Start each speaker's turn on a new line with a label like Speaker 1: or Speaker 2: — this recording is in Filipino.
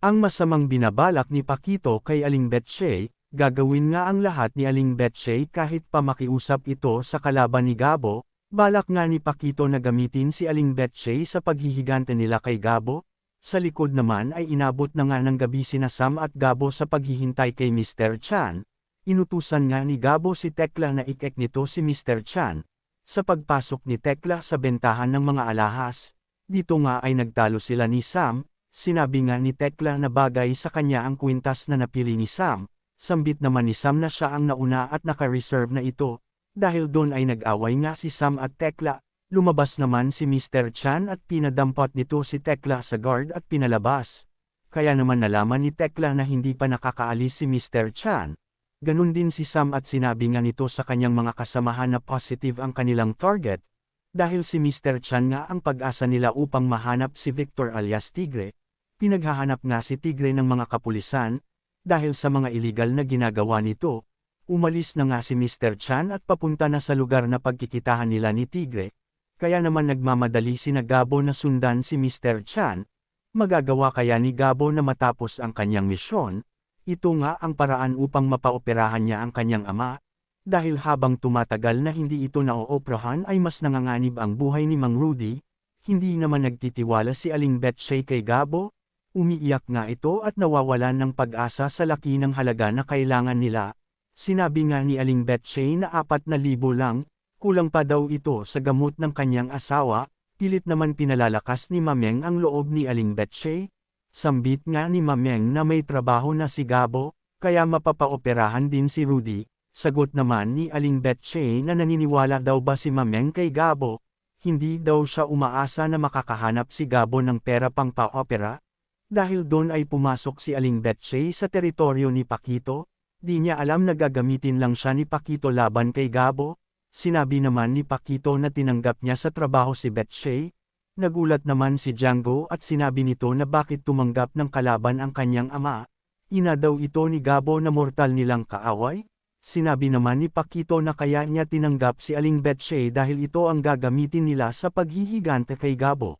Speaker 1: Ang masamang binabalak ni Paquito kay Aling Betche, gagawin nga ang lahat ni Aling Betche kahit pa makiusap ito sa kalaban ni Gabo, balak nga ni Paquito na gamitin si Aling Betche sa paghihigante nila kay Gabo. Sa likod naman ay inabot na nga ng gabi sina Sam at Gabo sa paghihintay kay Mr. Chan. Inutusan nga ni Gabo si Tekla na ikek nito si Mr. Chan. Sa pagpasok ni Tekla sa bentahan ng mga alahas, dito nga ay nagtalo sila ni Sam. Sinabi nga ni Tekla na bagay sa kanya ang kwintas na napili ni Sam. Sambit naman ni Sam na siya ang nauna at naka-reserve na ito. Dahil doon ay nag-away nga si Sam at Tekla. Lumabas naman si Mr. Chan at pinadampot nito si Tekla sa guard at pinalabas. Kaya naman nalaman ni Tekla na hindi pa nakakaalis si Mr. Chan. Ganun din si Sam at sinabi nga nito sa kanyang mga kasamahan na positive ang kanilang target. Dahil si Mr. Chan nga ang pag-asa nila upang mahanap si Victor alias Tigre. Pinaghahanap nga si Tigre ng mga kapulisan. Dahil sa mga illegal na ginagawa nito, umalis na nga si Mr. Chan at papunta na sa lugar na pagkikitahan nila ni Tigre. Kaya naman nagmamadali sina Gabo na sundan si Mr. Chan. Magagawa kaya ni Gabo na matapos ang kanyang misyon? Ito nga ang paraan upang mapaoperahan niya ang kanyang ama. Dahil habang tumatagal na hindi ito naooperahan ay mas nanganganib ang buhay ni Mang Rudy. Hindi naman nagtitiwala si Aling Betche kay Gabo. Umiiyak nga ito at nawawalan ng pag-asa sa laki ng halaga na kailangan nila. Sinabi nga ni Aling Betche na 4,000 lang. Kulang pa daw ito sa gamot ng kanyang asawa, pilit naman pinalalakas ni Mameng ang loob ni Aling Betche. Sambit nga ni Mameng na may trabaho na si Gabo, kaya mapapaoperahan din si Rudy. Sagot naman ni Aling Betche na naniniwala daw ba si Mameng kay Gabo. Hindi daw siya umaasa na makakahanap si Gabo ng pera pang pa-opera. Dahil doon ay pumasok si Aling Betche sa teritoryo ni Paquito. Di niya alam na gagamitin lang siya ni Paquito laban kay Gabo. Sinabi naman ni Paquito na tinanggap niya sa trabaho si Betche. Nagulat naman si Django at sinabi nito na bakit tumanggap ng kalaban ang kanyang ama. Ina daw ito ni Gabo na mortal nilang kaaway. Sinabi naman ni Paquito na kaya niya tinanggap si Aling Betche dahil ito ang gagamitin nila sa paghihigante kay Gabo.